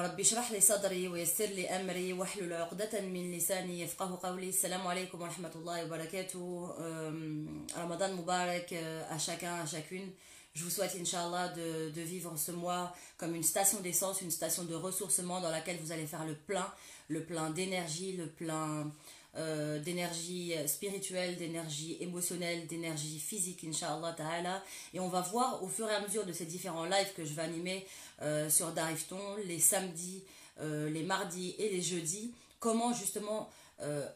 ربي اشرح لي صدري ويسر لي أمري واحلل عقدة من لساني يفقه قولي. السلام عليكم wa rahmatullahi wa barakatuh. Ramadan Mubarak à chacun, à chacune. Je vous souhaite, Inch'Allah, de vivre ce mois comme une station d'essence, une station de ressourcement dans laquelle vous allez faire le plein d'énergie, le plein d'énergie spirituelle, d'énergie émotionnelle, d'énergie physique, Inch'Allah Ta'ala. Et on va voir au fur et à mesure de ces différents lives que je vais animer sur Darifton, les samedis, les mardis et les jeudis, comment justement,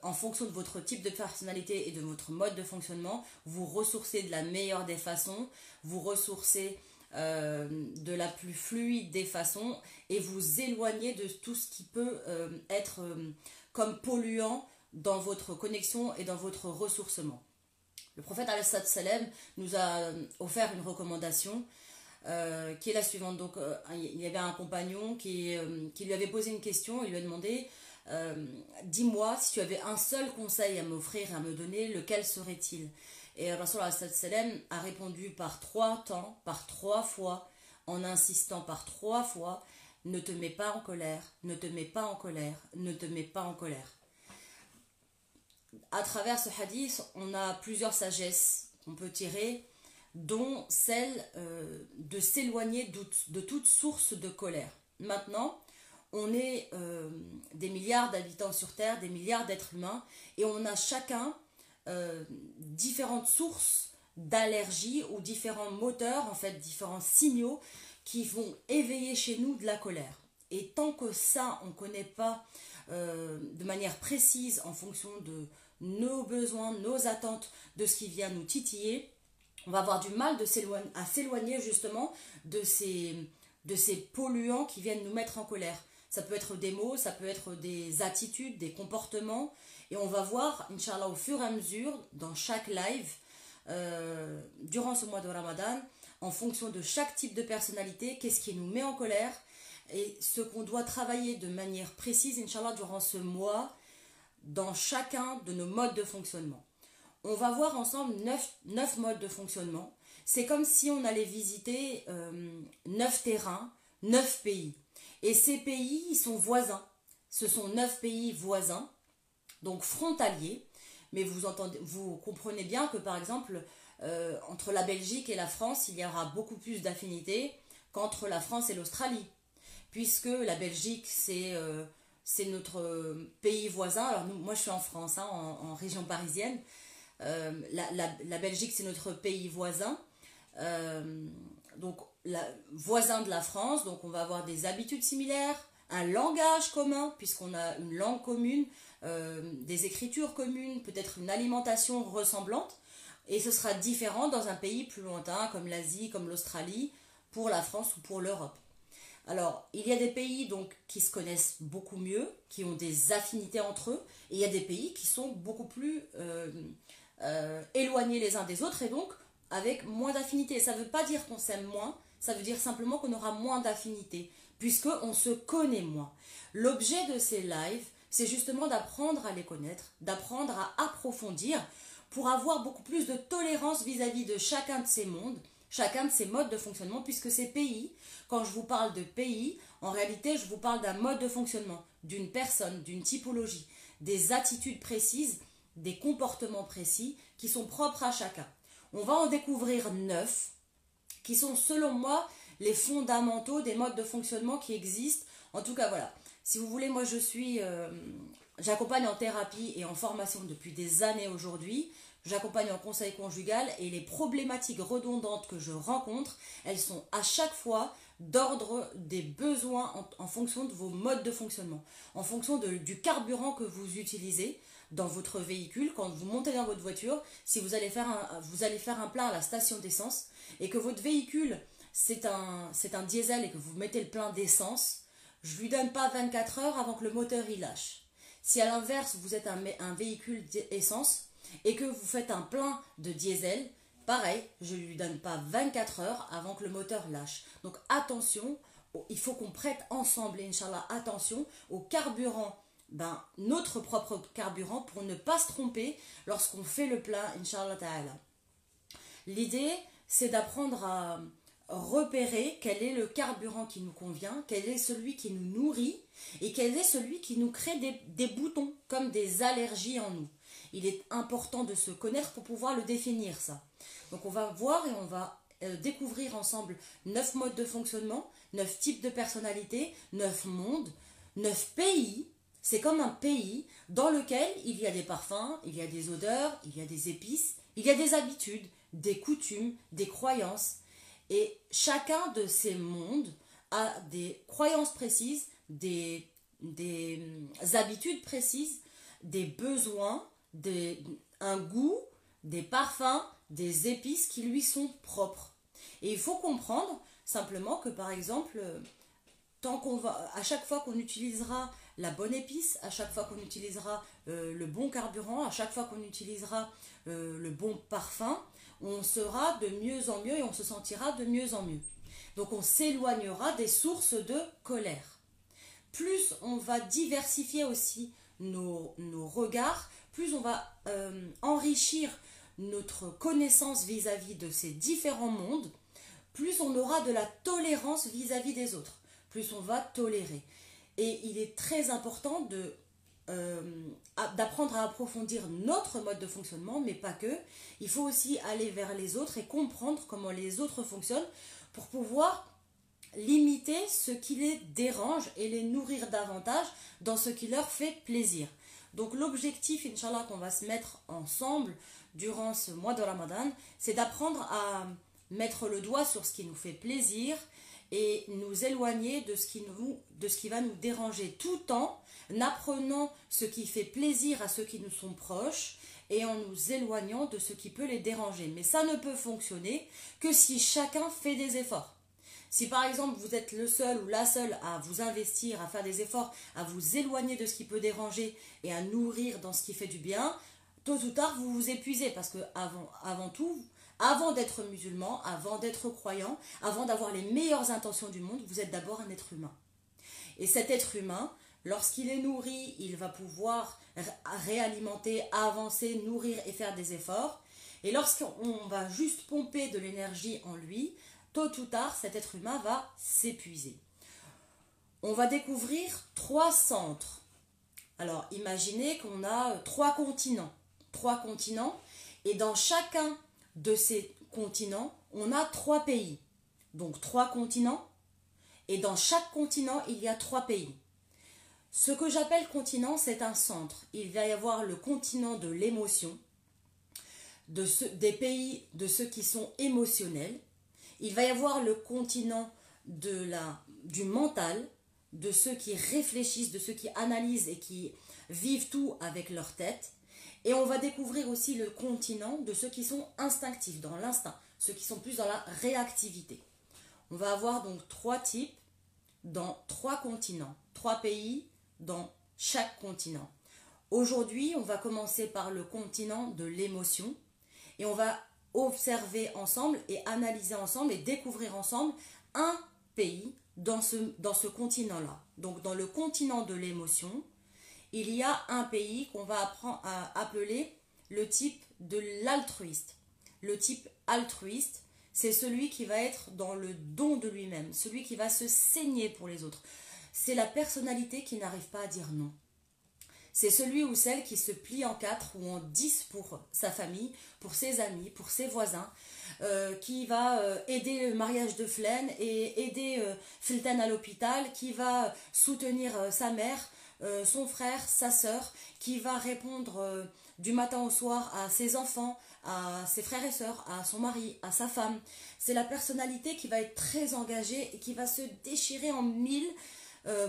en fonction de votre type de personnalité et de votre mode de fonctionnement, vous ressourcez de la meilleure des façons, vous ressourcez de la plus fluide des façons et vous éloignez de tout ce qui peut être comme polluant dans votre connexion et dans votre ressourcement. Le prophète salam nous a offert une recommandation qui est la suivante. Donc, il y avait un compagnon qui lui avait posé une question. Il lui a demandé dis-moi, si tu avais un seul conseil à m'offrir et à me donner, lequel serait-il? Et Rasulullah sallam a répondu par 3 temps, par 3 fois, en insistant par 3 fois: ne te mets pas en colère, ne te mets pas en colère, ne te mets pas en colère. À travers ce hadith, on a plusieurs sagesses qu'on peut tirer, dont celle de s'éloigner de toute source de colère. Maintenant, on est des milliards d'habitants sur Terre, des milliards d'êtres humains, et on a chacun différentes sources d'allergie ou différents moteurs, en fait, différents signaux qui vont éveiller chez nous de la colère. Et tant que ça, on ne connaît pas de manière précise en fonction de nos besoins, nos attentes, de ce qui vient nous titiller, on va avoir du mal à s'éloigner justement de ces polluants qui viennent nous mettre en colère. Ça peut être des mots, ça peut être des attitudes, des comportements. Et on va voir, Inch'Allah, au fur et à mesure, dans chaque live, durant ce mois de Ramadan, en fonction de chaque type de personnalité, qu'est-ce qui nous met en colère et ce qu'on doit travailler de manière précise, Inch'Allah, durant ce mois, dans chacun de nos modes de fonctionnement. On va voir ensemble 9 modes de fonctionnement. C'est comme si on allait visiter 9 terrains, 9 pays. Et ces pays, ils sont voisins. Ce sont 9 pays voisins, donc frontaliers. Mais vous comprenez bien que, par exemple, entre la Belgique et la France, il y aura beaucoup plus d'affinités qu'entre la France et l'Australie. Puisque la Belgique, c'est notre pays voisin. Alors moi, je suis en France, hein, en région parisienne. La Belgique, c'est notre pays voisin. Donc, voisin de la France. Donc, on va avoir des habitudes similaires, un langage commun, puisqu'on a une langue commune, des écritures communes, peut-être une alimentation ressemblante. Et ce sera différent dans un pays plus lointain, comme l'Asie, comme l'Australie, pour la France ou pour l'Europe. Alors, il y a des pays donc qui se connaissent beaucoup mieux, qui ont des affinités entre eux, et il y a des pays qui sont beaucoup plus éloignés les uns des autres, et donc avec moins d'affinités. Ça ne veut pas dire qu'on s'aime moins, ça veut dire simplement qu'on aura moins d'affinités, puisqu'on se connaît moins. L'objet de ces lives, c'est justement d'apprendre à les connaître, d'apprendre à approfondir, pour avoir beaucoup plus de tolérance vis-à-vis de chacun de ces mondes, chacun de ces modes de fonctionnement, puisque ces pays, quand je vous parle de pays, en réalité, je vous parle d'un mode de fonctionnement, d'une personne, d'une typologie, des attitudes précises, des comportements précis qui sont propres à chacun. On va en découvrir 9 qui sont, selon moi, les fondamentaux des modes de fonctionnement qui existent. En tout cas, voilà. Si vous voulez, moi, j'accompagne en thérapie et en formation depuis des années aujourd'hui. J'accompagne en conseil conjugal et les problématiques redondantes que je rencontre, elles sont à chaque fois d'ordre des besoins en fonction de vos modes de fonctionnement, en fonction du carburant que vous utilisez dans votre véhicule. Quand vous montez dans votre voiture, si vous allez faire un plein à la station d'essence et que votre véhicule c'est un diesel et que vous mettez le plein d'essence, je ne lui donne pas 24 heures avant que le moteur il lâche. Si à l'inverse vous êtes un véhicule d'essence et que vous faites un plein de diesel, pareil, je ne lui donne pas 24 heures avant que le moteur lâche. Donc attention, il faut qu'on prête ensemble, Inch'Allah, attention au carburant, notre propre carburant, pour ne pas se tromper lorsqu'on fait le plein, Inch'Allah Ta'ala. L'idée, c'est d'apprendre repérer quel est le carburant qui nous convient, quel est celui qui nous nourrit et quel est celui qui nous crée des boutons, comme des allergies en nous. Il est important de se connaître pour pouvoir le définir, ça. Donc on va voir et on va découvrir ensemble 9 modes de fonctionnement, 9 types de personnalités, 9 mondes, 9 pays. C'est comme un pays dans lequel il y a des parfums, il y a des odeurs, il y a des épices, il y a des habitudes, des coutumes, des croyances. Et chacun de ces mondes a des croyances précises, des habitudes précises, des besoins, un goût, des parfums, des épices qui lui sont propres. Et il faut comprendre simplement que par exemple, à chaque fois qu'on utilisera la bonne épice, à chaque fois qu'on utilisera le bon carburant, à chaque fois qu'on utilisera le bon parfum, on sera de mieux en mieux et on se sentira de mieux en mieux. Donc on s'éloignera des sources de colère. Plus on va diversifier aussi nos regards, plus on va enrichir notre connaissance vis-à-vis de ces différents mondes, plus on aura de la tolérance vis-à-vis des autres, plus on va tolérer. Et il est très important d'apprendre à approfondir notre mode de fonctionnement, mais pas que. Il faut aussi aller vers les autres et comprendre comment les autres fonctionnent pour pouvoir limiter ce qui les dérange et les nourrir davantage dans ce qui leur fait plaisir. Donc l'objectif, Inch'Allah, qu'on va se mettre ensemble durant ce mois de Ramadan, c'est d'apprendre à mettre le doigt sur ce qui nous fait plaisir et nous éloigner de ce qui va nous déranger, tout en apprenant ce qui fait plaisir à ceux qui nous sont proches et en nous éloignant de ce qui peut les déranger. Mais ça ne peut fonctionner que si chacun fait des efforts. Si par exemple vous êtes le seul ou la seule à vous investir, à faire des efforts, à vous éloigner de ce qui peut déranger et à nourrir dans ce qui fait du bien, tôt ou tard vous vous épuisez parce que avant tout, avant d'être musulman, avant d'être croyant, avant d'avoir les meilleures intentions du monde, vous êtes d'abord un être humain. Et cet être humain, lorsqu'il est nourri, il va pouvoir réalimenter, avancer, nourrir et faire des efforts. Et lorsqu'on va juste pomper de l'énergie en lui, tôt ou tard, cet être humain va s'épuiser. On va découvrir 3 centres. Alors, imaginez qu'on a 3 continents. 3 continents, et dans chacun de ces continents, on a 3 pays. Donc 3 continents, et dans chaque continent, il y a 3 pays. Ce que j'appelle continent, c'est un centre. Il va y avoir le continent de l'émotion, des pays de ceux qui sont émotionnels. Il va y avoir le continent du mental, de ceux qui réfléchissent, de ceux qui analysent et qui vivent tout avec leur tête. Et on va découvrir aussi le continent de ceux qui sont instinctifs, dans l'instinct, ceux qui sont plus dans la réactivité. On va avoir donc 3 types dans 3 continents, 3 pays dans chaque continent. Aujourd'hui, on va commencer par le continent de l'émotion et on va observer ensemble et analyser ensemble et découvrir ensemble un pays dans ce continent-là. Donc dans le continent de l'émotion, il y a un pays qu'on va appeler le type de l'altruiste. Le type altruiste, c'est celui qui va être dans le don de lui-même, celui qui va se saigner pour les autres. C'est la personnalité qui n'arrive pas à dire non. C'est celui ou celle qui se plie en 4 ou en 10 pour sa famille, pour ses amis, pour ses voisins, qui va aider le mariage de Flaine et aider Filten à l'hôpital, qui va soutenir sa mère, son frère, sa sœur, qui va répondre du matin au soir à ses enfants, à ses frères et sœurs, à son mari, à sa femme. C'est la personnalité qui va être très engagée et qui va se déchirer en 1000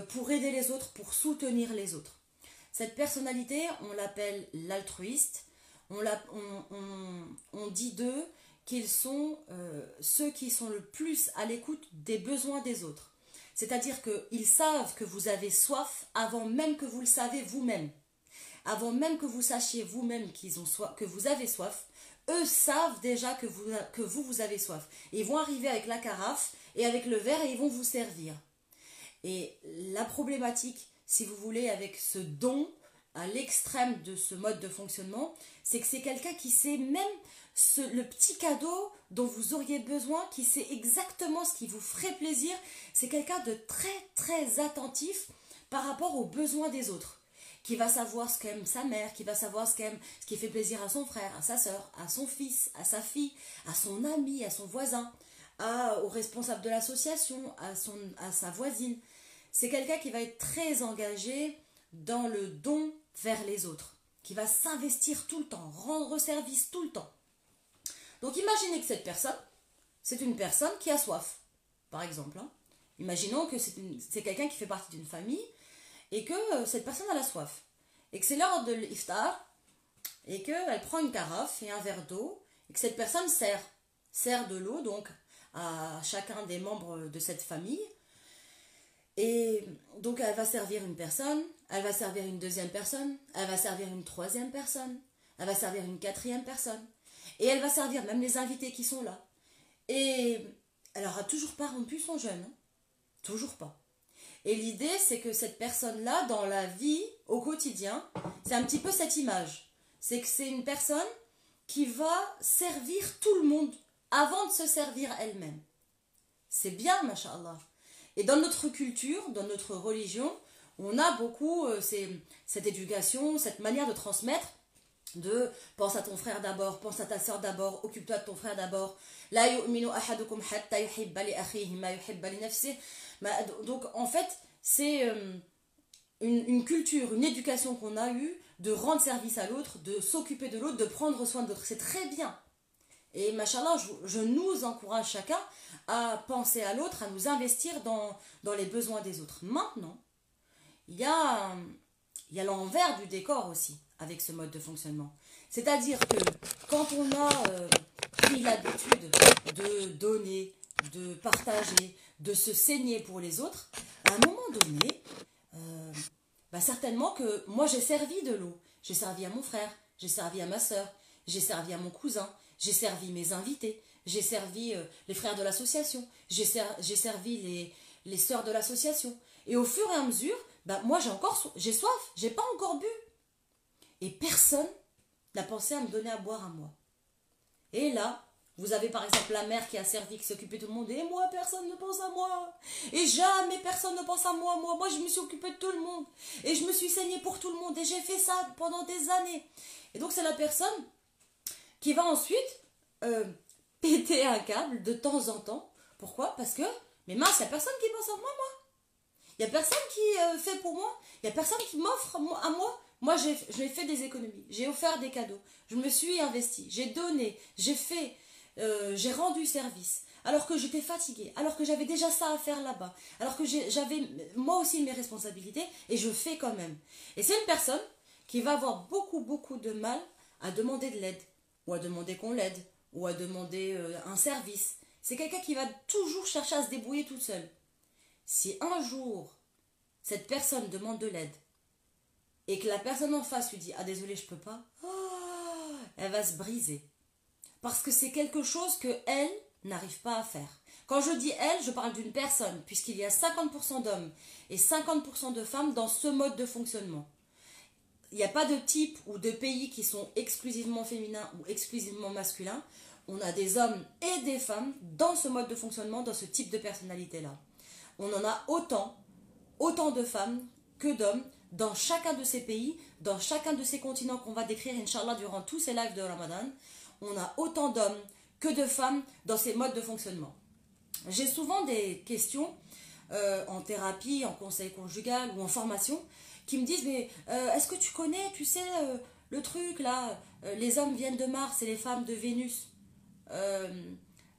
pour aider les autres, pour soutenir les autres. Cette personnalité, on l'appelle l'altruiste. On dit d'eux qu'ils sont ceux qui sont le plus à l'écoute des besoins des autres. C'est-à-dire qu'ils savent que vous avez soif avant même que vous le savez vous-même. Avant même que vous sachiez vous-même que vous avez soif, eux savent déjà que vous avez soif. Et ils vont arriver avec la carafe et avec le verre et ils vont vous servir. Et la problématique, si vous voulez, avec ce don à l'extrême de ce mode de fonctionnement, c'est que c'est quelqu'un qui sait même le petit cadeau dont vous auriez besoin, qui sait exactement ce qui vous ferait plaisir. C'est quelqu'un de très très attentif par rapport aux besoins des autres, qui va savoir ce qu'aime sa mère, qui va savoir ce qui fait plaisir à son frère, à sa soeur, à son fils, à sa fille, à son ami, à son voisin, au responsable de l'association, à sa voisine. C'est quelqu'un qui va être très engagé dans le don vers les autres, qui va s'investir tout le temps, rendre service tout le temps. Donc imaginez que cette personne, c'est une personne qui a soif, par exemple. Imaginons que c'est quelqu'un qui fait partie d'une famille et que cette personne a la soif. Et que c'est l'heure de l'iftar et qu'elle prend une carafe et un verre d'eau et que cette personne sert de l'eau donc à chacun des membres de cette famille. Et donc elle va servir une personne, elle va servir une deuxième personne, elle va servir une troisième personne, elle va servir une quatrième personne. Et elle va servir même les invités qui sont là. Et elle n'aura toujours pas rompu son jeûne. Toujours pas. Et l'idée, c'est que cette personne-là, dans la vie, au quotidien, c'est un petit peu cette image. C'est que c'est une personne qui va servir tout le monde avant de se servir elle-même. C'est bien, masha'Allah. Et dans notre culture, dans notre religion, on a beaucoup cette éducation, cette manière de transmettre, de pense à ton frère d'abord, pense à ta soeur d'abord, occupe-toi de ton frère d'abord. La yu'minu ahadukum hatta yuhibba li akhihi ma yuhibba li nafsihi. Donc en fait, c'est une culture, une éducation qu'on a eue de rendre service à l'autre, de s'occuper de l'autre, de prendre soin de l'autre. C'est très bien. Et machallah, je nous encourage chacun à penser à l'autre, à nous investir dans les besoins des autres. Maintenant, il y a l'envers du décor aussi avec ce mode de fonctionnement. C'est-à-dire que quand on a pris l'habitude de donner, de partager, de se saigner pour les autres, à un moment donné, certainement que moi j'ai servi de l'eau. J'ai servi à mon frère, j'ai servi à ma soeur, j'ai servi à mon cousin, j'ai servi mes invités, j'ai servi les frères de l'association, j'ai servi les sœurs de l'association. Et au fur et à mesure, moi j'ai soif, j'ai pas encore bu. Et personne n'a pensé à me donner à boire à moi. Et là, vous avez par exemple la mère qui a servi, qui s'occupait de tout le monde, et moi, personne ne pense à moi. Et jamais personne ne pense à moi. Moi, je me suis occupée de tout le monde. Et je me suis saignée pour tout le monde. Et j'ai fait ça pendant des années. Et donc, c'est la personne qui va ensuite péter un câble de temps en temps. Pourquoi? Parce que, mais mince, il n'y a personne qui pense à moi. Il n'y a personne qui fait pour moi. Il n'y a personne qui m'offre à moi. Moi, j'ai fait des économies. J'ai offert des cadeaux. Je me suis investie. J'ai donné. J'ai rendu service. Alors que j'étais fatiguée. Alors que j'avais déjà ça à faire là-bas. Alors que j'avais moi aussi mes responsabilités. Et je fais quand même. Et c'est une personne qui va avoir beaucoup, beaucoup de mal à demander de l'aide. Ou à demander qu'on l'aide. Ou à demander un service. C'est quelqu'un qui va toujours chercher à se débrouiller toute seule. Si un jour, cette personne demande de l'aide, et que la personne en face lui dit « Ah, désolé, je peux pas », elle va se briser. Parce que c'est quelque chose qu'elle n'arrive pas à faire. Quand je dis elle, je parle d'une personne, puisqu'il y a 50% d'hommes et 50% de femmes dans ce mode de fonctionnement. Il n'y a pas de type ou de pays qui sont exclusivement féminins ou exclusivement masculins. On a des hommes et des femmes dans ce mode de fonctionnement, dans ce type de personnalité-là. On en a autant de femmes que d'hommes dans chacun de ces pays, dans chacun de ces continents qu'on va décrire, Inch'Allah, durant tous ces lives de Ramadan. On a autant d'hommes que de femmes dans ces modes de fonctionnement. J'ai souvent des questions en thérapie, en conseil conjugal ou en formation qui me disent « Mais est-ce que tu connais, tu sais, le truc là, les hommes viennent de Mars et les femmes de Vénus ?»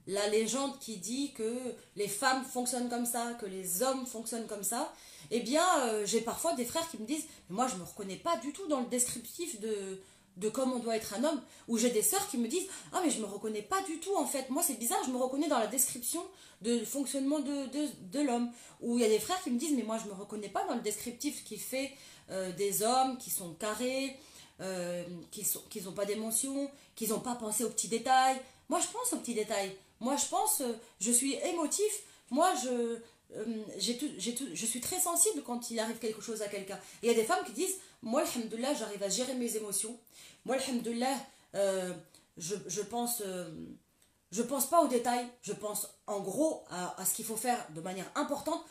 La légende qui dit que les femmes fonctionnent comme ça, que les hommes fonctionnent comme ça, eh bien, j'ai parfois des frères qui me disent « Moi, je ne me reconnais pas du tout dans le descriptif de comment doit être un homme. » Ou j'ai des sœurs qui me disent « Ah, mais je ne me reconnais pas du tout, en fait. Moi, c'est bizarre, je me reconnais dans la description de fonctionnement de l'homme. » Ou il y a des frères qui me disent « Mais moi, je ne me reconnais pas dans le descriptif qui fait des hommes qui sont carrés, qui n'ont pas d'émotion, qui n'ont pas pensé aux petits détails. » Moi, je pense aux petits détails. Moi, je pense, je suis émotif. Moi, je suis très sensible quand il arrive quelque chose à quelqu'un. Et il y a des femmes qui disent, moi, alhamdoulilah, j'arrive à gérer mes émotions. Moi, alhamdoulilah, euh, je pense... je pense pas aux détails, je pense en gros à ce qu'il faut faire de manière importante.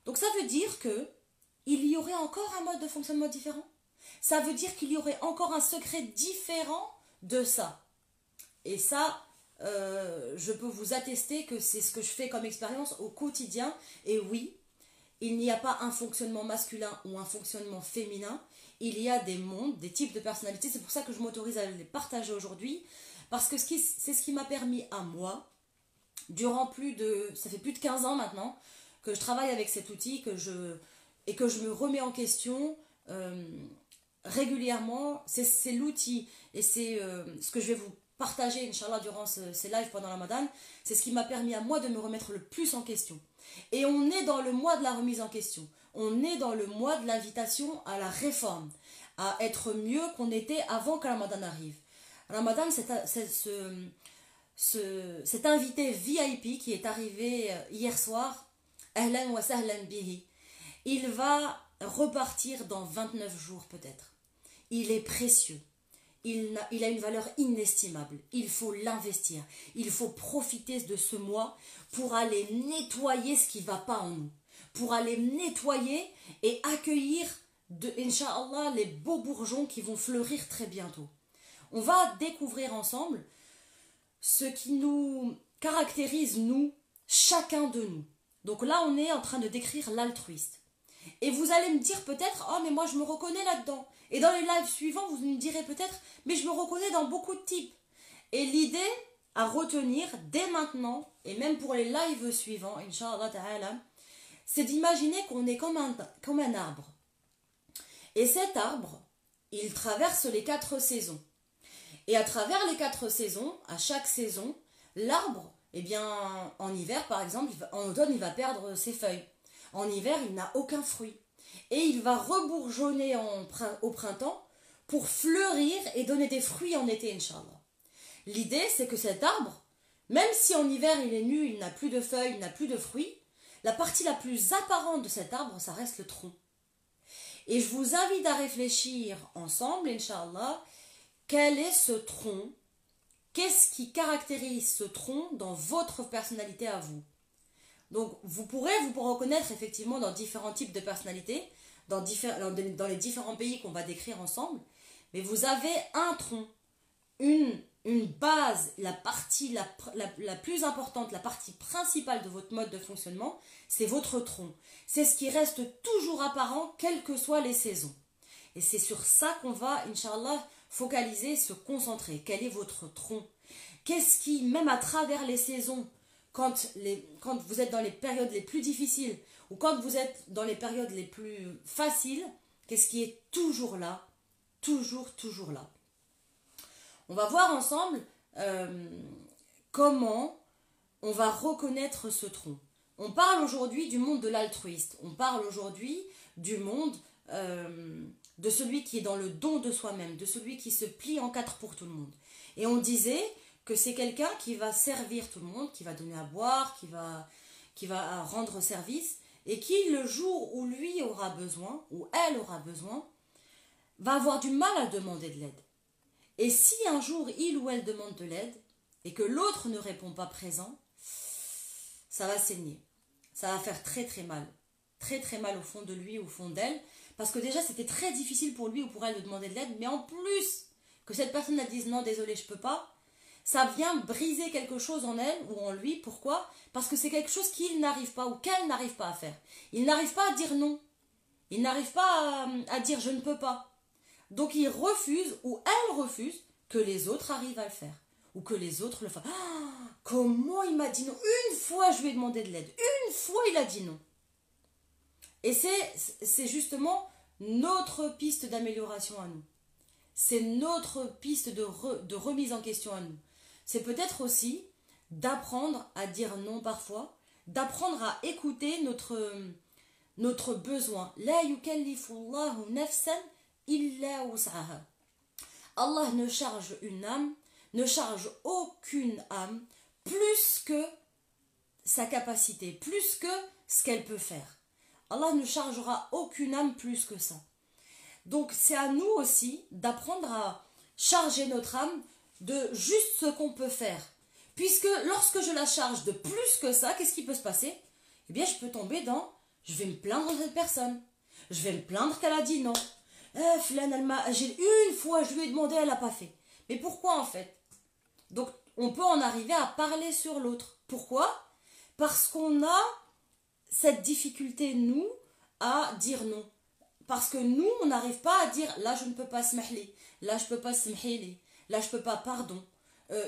Donc ça veut dire que il y aurait encore un mode de fonctionnement différent. Ça veut dire qu'il y aurait encore un secret différent de ça. Et ça, je peux vous attester que c'est ce que je fais comme expérience au quotidien. Et oui, il n'y a pas un fonctionnement masculin ou un fonctionnement féminin. Il y a des mondes, des types de personnalités. C'est pour ça que je m'autorise à les partager aujourd'hui. Parce que c'est ce qui m'a permis à moi, ça fait plus de 15 ans maintenant, que je travaille avec cet outil et que je me remets en question régulièrement. C'est l'outil et c'est ce que je vais vous partager, Inch'Allah, durant ces lives pendant la Ramadan. C'est ce qui m'a permis à moi de me remettre le plus en question. Et on est dans le mois de la remise en question. On est dans le mois de l'invitation à la réforme, à être mieux qu'on était avant que la Ramadan arrive. Ramadan, cet invité VIP qui est arrivé hier soir, Ahlan wa sahlan bihi, il va repartir dans 29 jours peut-être. Il est précieux. Il a une valeur inestimable. Il faut l'investir. Il faut profiter de ce mois pour aller nettoyer ce qui ne va pas en nous. Pour aller nettoyer et accueillir, Inch'Allah, les beaux bourgeons qui vont fleurir très bientôt. On va découvrir ensemble ce qui nous caractérise, nous, chacun de nous. Donc là, on est en train de décrire l'altruiste. Et vous allez me dire peut-être, oh mais moi je me reconnais là-dedans. Et dans les lives suivants, vous me direz peut-être, mais je me reconnais dans beaucoup de types. Et l'idée à retenir dès maintenant, et même pour les lives suivants, Inch'Allah ta'ala, c'est d'imaginer qu'on est comme un arbre. Et cet arbre, il traverse les 4 saisons. Et à travers les 4 saisons, à chaque saison, l'arbre, eh bien, en hiver par exemple, en automne, il va perdre ses feuilles. En hiver, il n'a aucun fruit. Et il va rebourgeonner au printemps pour fleurir et donner des fruits en été, Inch'Allah. L'idée, c'est que cet arbre, même si en hiver il est nu, il n'a plus de feuilles, il n'a plus de fruits, la partie la plus apparente de cet arbre, ça reste le tronc. Et je vous invite à réfléchir ensemble, Inch'Allah, quel est ce tronc? Qu'est-ce qui caractérise ce tronc dans votre personnalité à vous? Donc vous pourrez vous reconnaître effectivement dans différents types de personnalités, dans les différents pays qu'on va décrire ensemble, mais vous avez un tronc, une base, la partie la plus importante, la partie principale de votre mode de fonctionnement, c'est votre tronc. C'est ce qui reste toujours apparent, quelles que soient les saisons. Et c'est sur ça qu'on va, Inch'Allah, focaliser, se concentrer. Quel est votre tronc? Qu'est-ce qui, même à travers les saisons, quand vous êtes dans les périodes les plus difficiles ou quand vous êtes dans les périodes les plus faciles, qu'est-ce qui est toujours là? Toujours là. On va voir ensemble comment on va reconnaître ce tronc. On parle aujourd'hui du monde de l'altruiste. On parle aujourd'hui du monde de celui qui est dans le don de soi-même, de celui qui se plie en 4 pour tout le monde. Et on disait que c'est quelqu'un qui va servir tout le monde, qui va donner à boire, qui va rendre service, et qui, le jour où lui aura besoin, ou elle aura besoin, va avoir du mal à demander de l'aide. Et si un jour il ou elle demande de l'aide, et que l'autre ne répond pas présent, ça va saigner. Ça va faire très très mal. Très très mal au fond de lui, au fond d'elle, parce que déjà c'était très difficile pour lui ou pour elle de demander de l'aide, mais en plus que cette personne elle dise non, désolé, je peux pas, ça vient briser quelque chose en elle ou en lui. Pourquoi? Parce que c'est quelque chose qu'il n'arrive pas ou qu'elle n'arrive pas à faire. Il n'arrive pas à dire non. Il n'arrive pas à dire je ne peux pas. Donc il refuse ou elle refuse que les autres arrivent à le faire. Ou que les autres le fassent. Ah, comment il m'a dit non? Une fois je lui ai demandé de l'aide. Une fois il a dit non. Et c'est justement notre piste d'amélioration à nous. C'est notre piste de remise en question à nous. C'est peut-être aussi d'apprendre à dire non parfois, d'apprendre à écouter notre besoin. La yukallifullahu nafsan illa wus'aha. Allah ne charge une âme, ne charge aucune âme plus que sa capacité, plus que ce qu'elle peut faire. Allah ne chargera aucune âme plus que ça. Donc c'est à nous aussi d'apprendre à charger notre âme de juste ce qu'on peut faire. Puisque lorsque je la charge de plus que ça, qu'est-ce qui peut se passer? Eh bien, je peux tomber dans, je vais me plaindre de cette personne. Je vais me plaindre qu'elle a dit non. J'ai une fois, je lui ai demandé, elle n'a pas fait. Mais pourquoi en fait? Donc, on peut en arriver à parler sur l'autre. Pourquoi? Parce qu'on a cette difficulté, nous, à dire non. Parce que nous, on n'arrive pas à dire, là, je ne peux pas smahli, là, je ne peux pas smahili, là, je ne peux pas, pardon,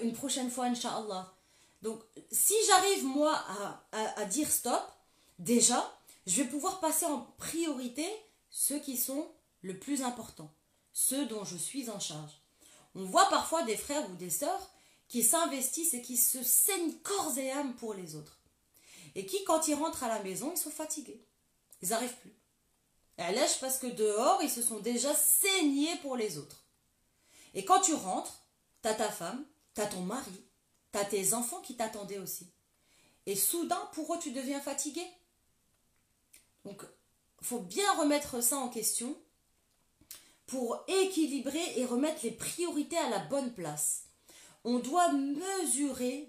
une prochaine fois, Inch'Allah. Donc, si j'arrive, moi, à dire stop, déjà, je vais pouvoir passer en priorité ceux qui sont le plus importants, ceux dont je suis en charge. On voit parfois des frères ou des sœurs qui s'investissent et qui se saignent corps et âme pour les autres. Et qui, quand ils rentrent à la maison, ils sont fatigués. Ils n'arrivent plus. Parce que dehors, ils se sont déjà saignés pour les autres. Et quand tu rentres, t'as ta femme, t'as ton mari, t'as tes enfants qui t'attendaient aussi. Et soudain, pour eux, tu deviens fatigué. Donc, il faut bien remettre ça en question pour équilibrer et remettre les priorités à la bonne place. On doit mesurer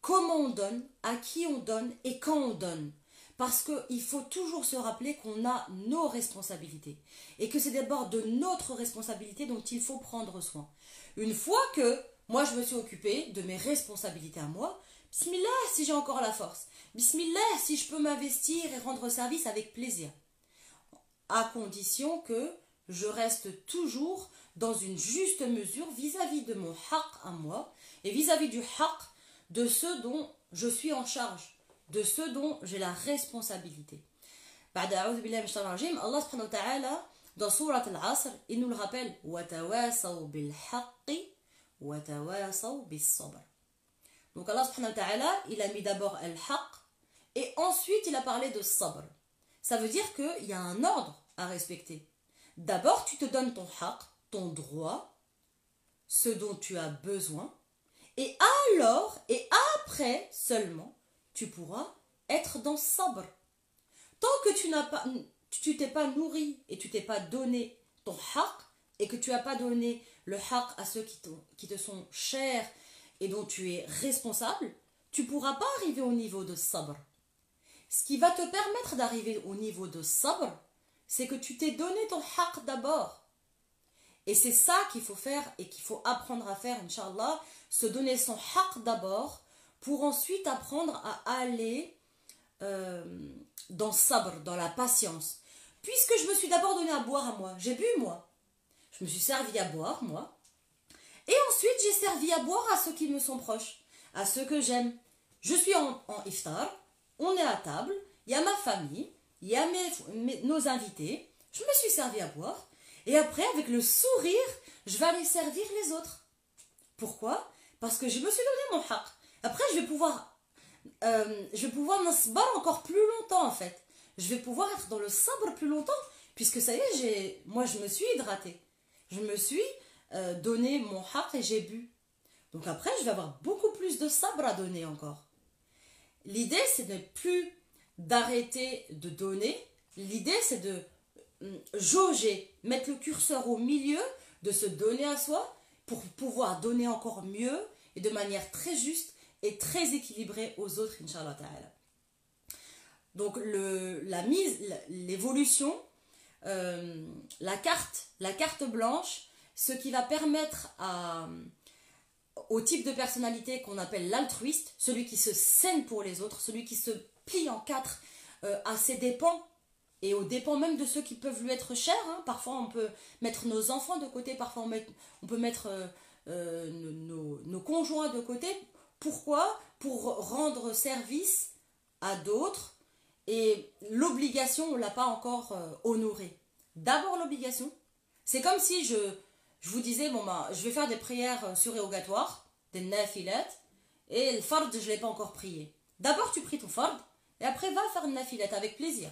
comment on donne, à qui on donne et quand on donne. Parce qu'il faut toujours se rappeler qu'on a nos responsabilités. Et que c'est d'abord de notre responsabilité dont il faut prendre soin. Une fois que moi je me suis occupée de mes responsabilités à moi, bismillah si j'ai encore la force. Bismillah si je peux m'investir et rendre service avec plaisir. À condition que je reste toujours dans une juste mesure vis-à-vis de mon haqq à moi et vis-à-vis du haqq de ceux dont je suis en charge, de ceux dont j'ai la responsabilité. Allah subhanahu wa ta'ala, dans Surat Al-Asr, il nous le rappelle, وَتَوَاسَوْا بِالْحَقِّ وَتَوَاسَوْا بِالصَّبْرِ. Donc Allah subhanahu wa ta'ala, il a mis d'abord al-haqq et ensuite il a parlé de sabr. Ça veut dire qu'il y a un ordre à respecter. D'abord, tu te donnes ton haqq, ton droit, ce dont tu as besoin, et alors, et après seulement, tu pourras être dans sabr. Tant que tu t'es pas nourri et tu t'es pas donné ton haqq, et que tu n'as pas donné le haqq à ceux qui te sont chers et dont tu es responsable, tu ne pourras pas arriver au niveau de sabr. Ce qui va te permettre d'arriver au niveau de sabr, c'est que tu t'es donné ton haqq d'abord. Et c'est ça qu'il faut faire et qu'il faut apprendre à faire, Inch'Allah, se donner son haqq d'abord pour ensuite apprendre à aller dans sabr, dans la patience. Puisque je me suis d'abord donné à boire à moi, j'ai bu moi, je me suis servi à boire moi, et ensuite j'ai servi à boire à ceux qui me sont proches, à ceux que j'aime. Je suis en iftar, on est à table, il y a ma famille, il y a nos invités, je me suis servi à boire, et après avec le sourire, je vais aller servir les autres. Pourquoi? Parce que je me suis donné mon haqq. Après je vais pouvoir nasbar encore plus longtemps en fait. Je vais pouvoir être dans le sabre plus longtemps, puisque ça y est, moi je me suis hydratée. Je me suis donné mon haqq et j'ai bu. Donc après, je vais avoir beaucoup plus de sabre à donner encore. L'idée, c'est de plus d'arrêter de donner. L'idée, c'est de jauger, mettre le curseur au milieu, de se donner à soi pour pouvoir donner encore mieux et de manière très juste et très équilibrée aux autres, Inch'Allah ta'ala. Donc l'évolution, la carte blanche, ce qui va permettre au type de personnalité qu'on appelle l'altruiste, celui qui se saigne pour les autres, celui qui se plie en quatre à ses dépens et aux dépens même de ceux qui peuvent lui être chers. Hein. Parfois on peut mettre nos enfants de côté, parfois on peut mettre nos conjoints de côté. Pourquoi? Pour rendre service à d'autres. Et l'obligation, on ne l'a pas encore honorée. D'abord l'obligation. C'est comme si je vous disais, je vais faire des prières surérogatoires, des nafilat, et le fard, je ne l'ai pas encore prié. D'abord tu pries ton fard, et après va faire une nafilat avec plaisir.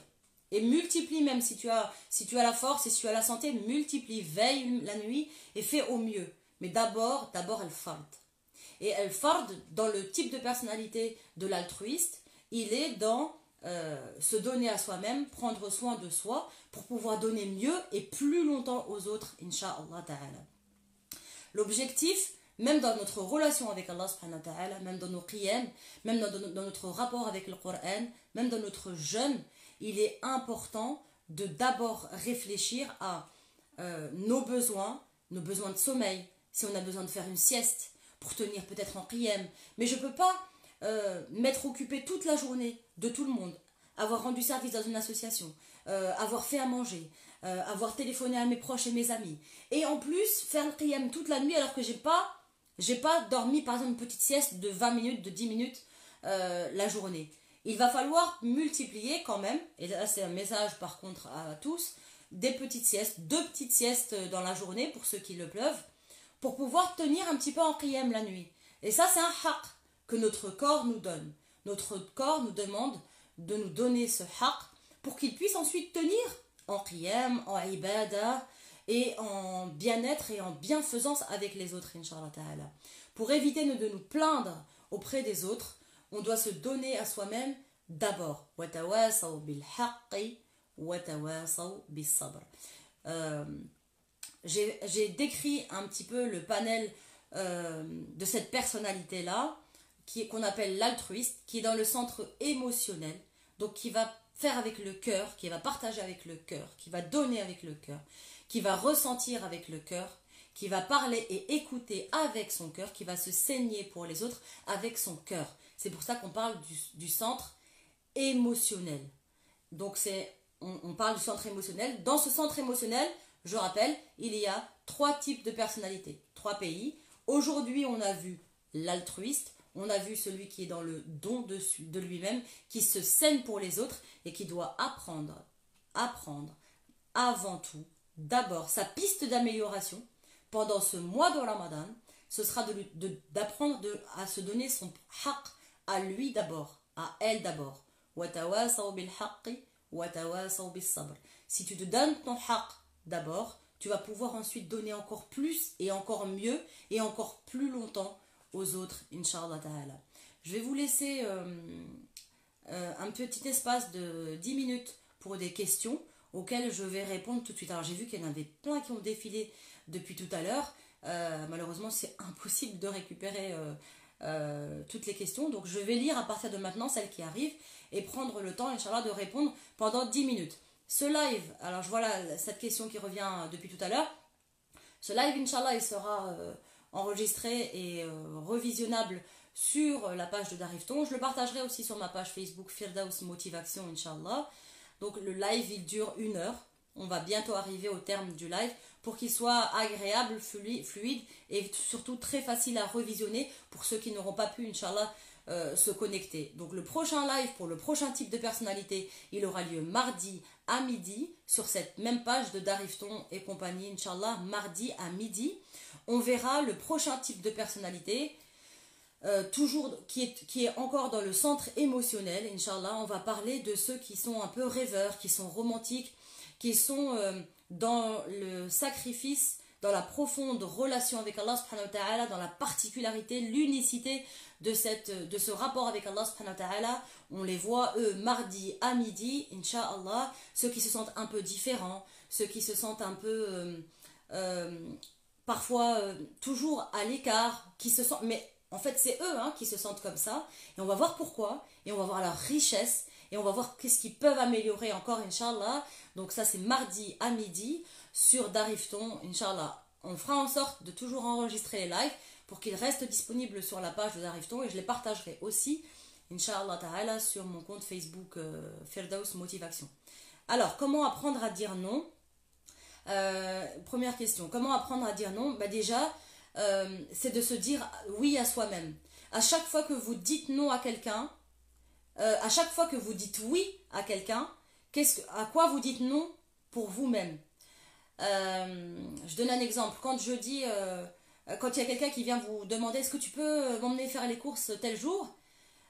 Et multiplie même, si tu as la force et si tu as la santé, multiplie, veille la nuit et fais au mieux. Mais d'abord el fard. Et el fard, dans le type de personnalité de l'altruiste, il est dans se donner à soi-même, prendre soin de soi pour pouvoir donner mieux et plus longtemps aux autres, Inch'Allah Ta'ala. L'objectif, même dans notre relation avec Allah subhanahu wa ta'ala, même dans nos qiyam, même dans notre rapport avec le Coran, même dans notre jeûne, il est important de d'abord réfléchir à nos besoins de sommeil, si on a besoin de faire une sieste pour tenir peut-être en qiyam. Mais je ne peux pas m'être occupé toute la journée de tout le monde, avoir rendu service dans une association, avoir fait à manger, avoir téléphoné à mes proches et mes amis, et en plus faire le qiyam toute la nuit alors que j'ai pas dormi par exemple une petite sieste de 20 minutes, de 10 minutes la journée. Il va falloir multiplier quand même, et là c'est un message par contre à tous, des petites siestes, 2 petites siestes dans la journée pour ceux qui le peuvent, pour pouvoir tenir un petit peu en qiyam la nuit. Et ça c'est un haqq que notre corps nous donne. Notre corps nous demande de nous donner ce haqq pour qu'il puisse ensuite tenir en qiyam, en ibadah et en bien-être et en bienfaisance avec les autres, Inch'Allah Ta'ala. Pour éviter de nous plaindre auprès des autres, on doit se donner à soi-même d'abord. وَتَوَاصَوْا بِالْحَقِّ وَتَوَاصَوْا بِالصَّبْرِ. J'ai décrit un petit peu le panel de cette personnalité-là, qu'on appelle l'altruiste, qui est dans le centre émotionnel, donc qui va faire avec le cœur, qui va partager avec le cœur, qui va donner avec le cœur, qui va ressentir avec le cœur, qui va parler et écouter avec son cœur, qui va se saigner pour les autres avec son cœur. C'est pour ça qu'on parle du centre émotionnel. Donc on parle du centre émotionnel. Dans ce centre émotionnel, je rappelle, il y a 3 types de personnalités, 3 pays. Aujourd'hui, on a vu l'altruiste, on a vu celui qui est dans le don de lui-même, qui se saigne pour les autres et qui doit apprendre avant tout, d'abord, sa piste d'amélioration pendant ce mois de Ramadan, ce sera d'apprendre à se donner son haqq à lui d'abord, à elle d'abord. Si tu te donnes ton haqq d'abord, tu vas pouvoir ensuite donner encore plus et encore mieux et encore plus longtemps aux autres, Inch'Allah Ta'ala. Je vais vous laisser un petit espace de 10 minutes pour des questions auxquelles je vais répondre tout de suite. Alors j'ai vu qu'il y en avait plein qui ont défilé depuis tout à l'heure. Malheureusement, c'est impossible de récupérer toutes les questions. Donc je vais lire à partir de maintenant celles qui arrivent et prendre le temps, Inch'Allah, de répondre pendant 10 minutes. Ce live, alors voilà cette question qui revient depuis tout à l'heure. Ce live, Inch'Allah, il sera enregistré et revisionnable sur la page de Darifton. Je le partagerai aussi sur ma page Facebook Firdaus Motivation, Inch'Allah. Donc le live, il dure 1 heure. On va bientôt arriver au terme du live pour qu'il soit agréable, fluide et surtout très facile à revisionner pour ceux qui n'auront pas pu, Inch'Allah, se connecter. Donc le prochain live pour le prochain type de personnalité, il aura lieu mardi à midi sur cette même page de Darifton et compagnie, Inch'Allah, mardi à midi. On verra le prochain type de personnalité, toujours qui est encore dans le centre émotionnel, Inch'Allah. On va parler de ceux qui sont un peu rêveurs, qui sont romantiques, qui sont dans le sacrifice, dans la profonde relation avec Allah subhanahu wa ta'ala, dans la particularité, l'unicité de ce rapport avec Allah subhanahu wa ta'ala. On les voit eux mardi à midi, Inch'Allah, ceux qui se sentent un peu différents, ceux qui se sentent un peu parfois toujours à l'écart, mais en fait c'est eux qui se sentent comme ça, et on va voir pourquoi, et on va voir leur richesse, et on va voir qu'est-ce qu'ils peuvent améliorer encore, Inch'Allah. Donc ça c'est mardi à midi sur Darifton, Inch'Allah. On fera en sorte de toujours enregistrer les lives pour qu'ils restent disponibles sur la page de Darifton, et je les partagerai aussi, Inch'Allah Ta'ala, sur mon compte Facebook Firdaus Motivation. Alors, comment apprendre à dire non? Première question, comment apprendre à dire non? Déjà, c'est de se dire oui à soi-même. À chaque fois que vous dites non à quelqu'un, à chaque fois que vous dites oui à quelqu'un, à quoi vous dites non pour vous-même? Je donne un exemple. Quand je dis, quand il y a quelqu'un qui vient vous demander est-ce que tu peux m'emmener faire les courses tel jour,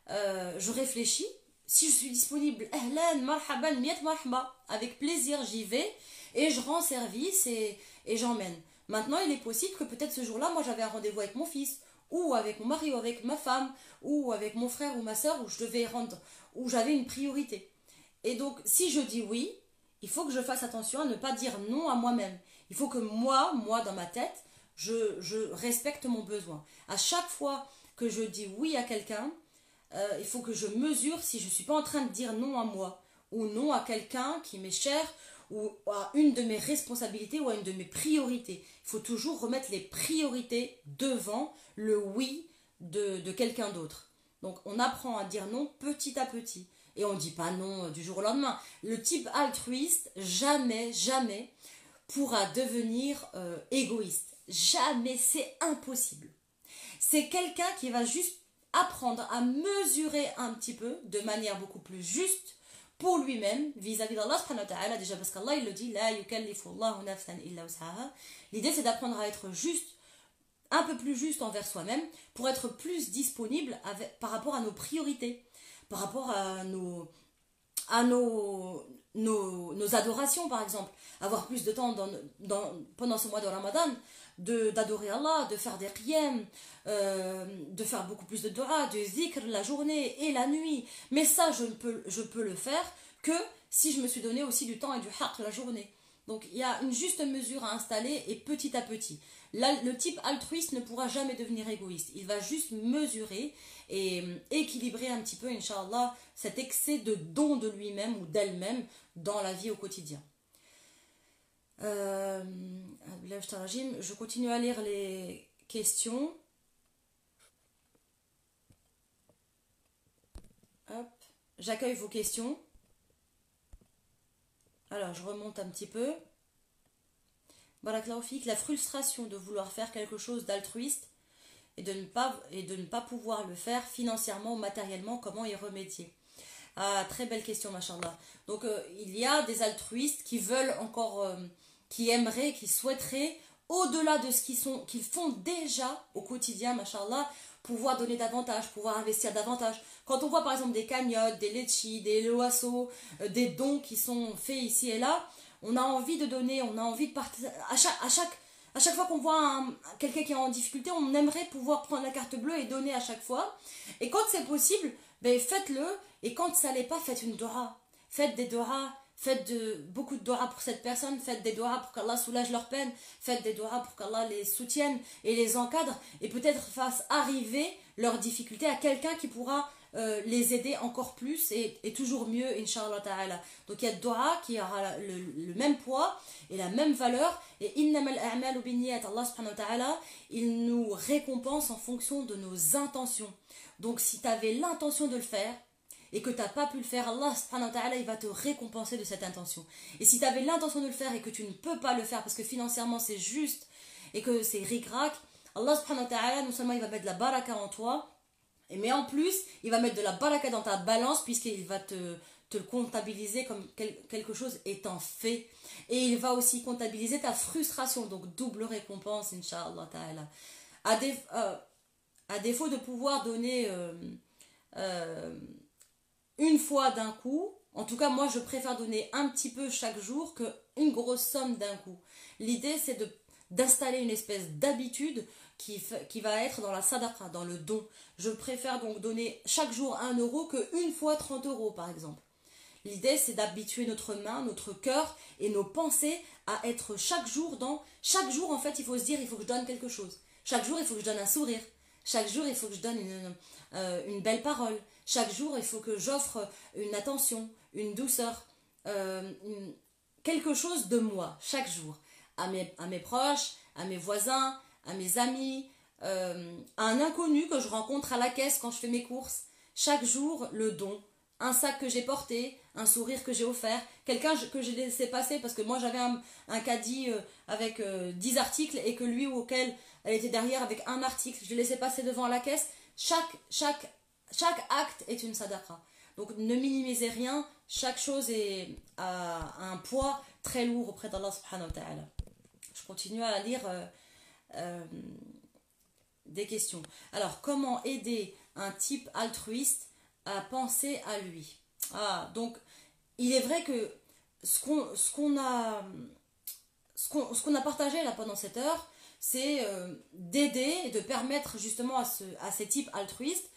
je réfléchis. Si je suis disponible, ahlan, marhaban, miyat marhaba, avec plaisir j'y vais et je rends service et j'emmène. Maintenant, il est possible que peut-être ce jour-là, moi j'avais un rendez-vous avec mon fils ou avec mon mari, ou avec ma femme, ou avec mon frère ou ma soeur, où je devais rendre, où j'avais une priorité. Et donc, si je dis oui, il faut que je fasse attention à ne pas dire non à moi-même. Il faut que moi, dans ma tête, je respecte mon besoin. À chaque fois que je dis oui à quelqu'un, il faut que je mesure si je ne suis pas en train de dire non à moi ou non à quelqu'un qui m'est cher ou à une de mes responsabilités ou à une de mes priorités. Il faut toujours remettre les priorités devant le oui de quelqu'un d'autre. Donc on apprend à dire non petit à petit. Et on ne dit pas non du jour au lendemain. Le type altruiste, jamais, jamais pourra devenir égoïste. Jamais, c'est impossible. C'est quelqu'un qui va juste apprendre à mesurer un petit peu de manière beaucoup plus juste pour lui-même vis-à-vis d'Allah subhanahu wa ta'ala, déjà parce qu'Allah il le dit la yukallifu Allahu nafsan illa wus'aha. L'idée c'est d'apprendre à être juste, un peu plus juste envers soi-même pour être plus disponible par rapport à nos priorités, par rapport à nos adorations par exemple, avoir plus de temps pendant ce mois de Ramadan d'adorer Allah, de faire des qiyam, de faire beaucoup plus de dua, de zikr la journée et la nuit. Mais ça, je peux le faire que si je me suis donné aussi du temps et du haqq la journée. Donc il y a une juste mesure à installer et petit à petit. Là, le type altruiste ne pourra jamais devenir égoïste. Il va juste mesurer et équilibrer un petit peu, Inch'Allah, cet excès de don de lui-même ou d'elle-même dans la vie au quotidien. Je continue à lire les questions. Hop. J'accueille vos questions. Alors, je remonte un petit peu. Barakallahu fik, la frustration de vouloir faire quelque chose d'altruiste et de ne pas pouvoir le faire financièrement ou matériellement, comment y remédier? Ah, très belle question, machallah. Donc, il y a des altruistes qui veulent encore, qui aimeraient, qui souhaiteraient, au-delà de ce qu'ils font déjà au quotidien, machallah, pouvoir donner davantage, pouvoir investir davantage. Quand on voit par exemple des cagnottes, des litchis, des loasos, des dons qui sont faits ici et là, on a envie de donner, on a envie de partager. À chaque fois qu'on voit quelqu'un qui est en difficulté, on aimerait pouvoir prendre la carte bleue et donner à chaque fois. Et quand c'est possible, ben faites-le. Et quand ça l'est pas, faites une dua. Faites des duas. Faites beaucoup de doigts pour cette personne, faites des doigts pour qu'Allah soulage leur peine, faites des doigts pour qu'Allah les soutienne et les encadre et peut-être fasse arriver leurs difficultés à quelqu'un qui pourra les aider encore plus et toujours mieux, Inch'Allah Ta'ala. Donc il y a des doigts qui aura le même poids et la même valeur et innamal a'malu binniyat, Allah subhanahu wa ta'ala, il nous récompense en fonction de nos intentions. Donc si tu avais l'intention de le faire, et que tu n'as pas pu le faire, Allah subhanahu wa ta'ala il va te récompenser de cette intention. Et si tu avais l'intention de le faire et que tu ne peux pas le faire parce que financièrement c'est juste et que c'est ric-rac, Allah subhanahu wa ta'ala non seulement il va mettre de la baraka en toi, mais en plus il va mettre de la baraka dans ta balance puisqu'il va te le comptabiliser comme quelque chose étant fait. Et il va aussi comptabiliser ta frustration, donc double récompense, Inch'Allah ta'ala. À défaut de pouvoir donner... une fois d'un coup, en tout cas moi je préfère donner un petit peu chaque jour qu'une grosse somme d'un coup. L'idée c'est d'installer une espèce d'habitude qui va être dans la sadaqa, dans le don. Je préfère donc donner chaque jour 1 euro qu'une fois 30 euros par exemple. L'idée c'est d'habituer notre main, notre cœur et nos pensées à être chaque jour en fait il faut se dire il faut que je donne quelque chose. Chaque jour il faut que je donne un sourire. Chaque jour il faut que je donne une belle parole. Chaque jour, il faut que j'offre une attention, une douceur, quelque chose de moi, chaque jour, à mes proches, à mes voisins, à mes amis, à un inconnu que je rencontre à la caisse quand je fais mes courses. Chaque jour, le don, un sac que j'ai porté, un sourire que j'ai offert, quelqu'un que j'ai laissé passer parce que moi j'avais un caddie avec 10 articles et que lui auquel elle était derrière avec un article, je l'ai laissé passer devant la caisse. Chaque acte est une sadaqa. Donc ne minimisez rien, chaque chose a un poids très lourd auprès d'Allah subhanahu wa ta'ala. Je continue à lire des questions. Alors, comment aider un type altruiste à penser à lui? Donc, il est vrai que ce qu'on a partagé là pendant cette heure, c'est d'aider et de permettre justement à ces types altruistes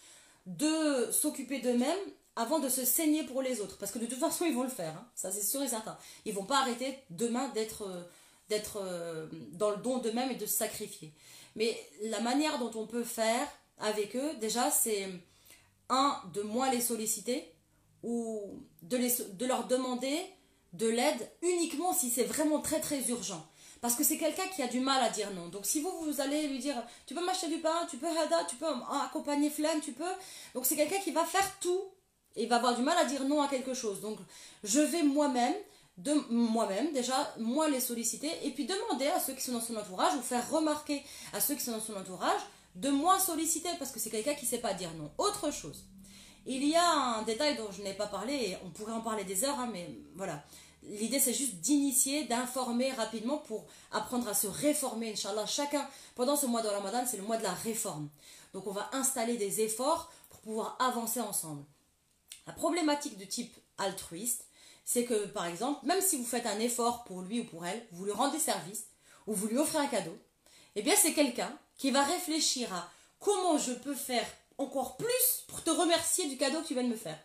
de s'occuper d'eux-mêmes avant de se saigner pour les autres. Parce que de toute façon, ils vont le faire, hein. Ça c'est sûr et certain. Ils vont pas arrêter demain d'être dans le don d'eux-mêmes et de se sacrifier. Mais la manière dont on peut faire avec eux, déjà, c'est de moins les solliciter ou de leur demander de l'aide uniquement si c'est vraiment très très urgent. Parce que c'est quelqu'un qui a du mal à dire non. Donc si vous allez lui dire, tu peux m'acheter du pain, tu peux hada, tu peux accompagner Flan, tu peux. Donc c'est quelqu'un qui va faire tout et va avoir du mal à dire non à quelque chose. Donc je vais moi-même déjà, moi les solliciter et puis demander à ceux qui sont dans son entourage ou faire remarquer à ceux qui sont dans son entourage de moins solliciter parce que c'est quelqu'un qui ne sait pas dire non. Autre chose, il y a un détail dont je n'ai pas parlé et on pourrait en parler des heures, hein, mais voilà. L'idée c'est juste d'initier, d'informer rapidement pour apprendre à se réformer, Inch'Allah. Chacun, pendant ce mois de Ramadan, c'est le mois de la réforme. Donc on va installer des efforts pour pouvoir avancer ensemble. La problématique de type altruiste, c'est que par exemple, même si vous faites un effort pour lui ou pour elle, vous lui rendez service ou vous lui offrez un cadeau, eh bien c'est quelqu'un qui va réfléchir à comment je peux faire encore plus pour te remercier du cadeau que tu viens de me faire.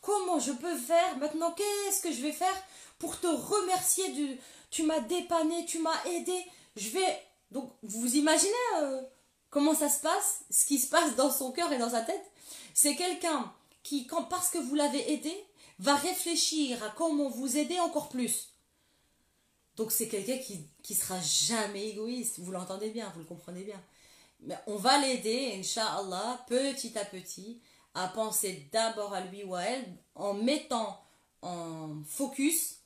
Comment je peux faire maintenant, qu'est-ce que je vais faire pour te remercier tu m'as dépanné, tu m'as aidé. Donc vous imaginez comment ça se passe, ce qui se passe dans son cœur et dans sa tête. C'est quelqu'un qui, parce que vous l'avez aidé, va réfléchir à comment vous aider encore plus. Donc c'est quelqu'un qui sera jamais égoïste. Vous l'entendez bien, vous le comprenez bien. Mais on va l'aider, Inch'Allah, petit à petit, à penser d'abord à lui ou à elle, en mettant en focus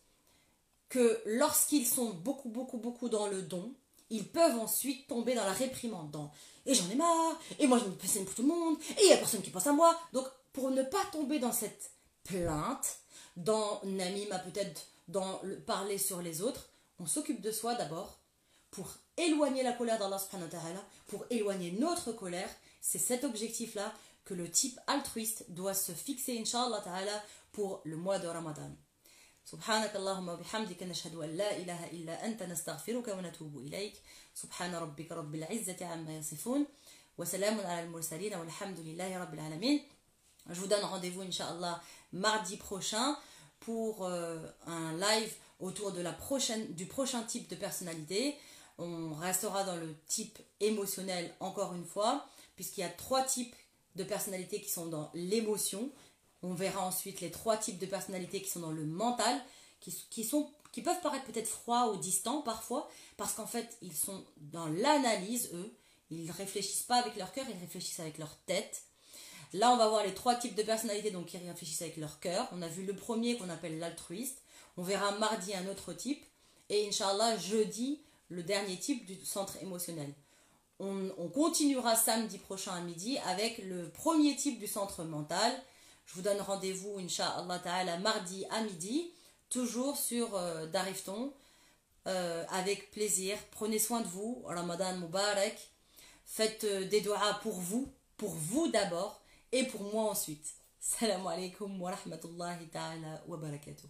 que lorsqu'ils sont beaucoup dans le don, ils peuvent ensuite tomber dans la réprimande. Et j'en ai marre, et moi je me pèse pour tout le monde, et il n'y a personne qui pense à moi. Donc pour ne pas tomber dans cette plainte, dans Namima peut-être, dans le parler sur les autres, on s'occupe de soi d'abord pour éloigner la colère d'Allah subhanahu wa ta'ala, pour éloigner notre colère. C'est cet objectif-là que le type altruiste doit se fixer, Inch'Allah ta'ala, pour le mois de Ramadan. سبحانك اللهم وبحمدك نشهد أن لا إله إلا أنت نستغفرك ونتوب إليك سبحان ربك رب العزة عما يصفون وسلام على المرسلين والحمد لله رب العالمين. Je vous donne rendez-vous Inch'Allah mardi prochain pour un live autour du prochain type de personnalité. On restera dans le type émotionnel encore une fois, puisqu'il y a 3 types de personnalités qui sont dans l'émotion. On verra ensuite les 3 types de personnalités qui sont dans le mental, qui peuvent paraître peut-être froids ou distants parfois, parce qu'en fait, ils sont dans l'analyse, eux. Ils ne réfléchissent pas avec leur cœur, ils réfléchissent avec leur tête. Là, on va voir les 3 types de personnalités donc, qui réfléchissent avec leur cœur. On a vu le premier qu'on appelle l'altruiste. On verra mardi un autre type. Et Inch'Allah, jeudi, le dernier type du centre émotionnel. On continuera samedi prochain à midi avec le premier type du centre mental. Je vous donne rendez-vous, Inch'Allah ta'ala, mardi à midi, toujours sur Darifton, avec plaisir. Prenez soin de vous, Ramadan Mubarak. Faites des doigts pour vous d'abord, et pour moi ensuite. Salam alaikum wa rahmatullahi ta'ala wa barakatuh.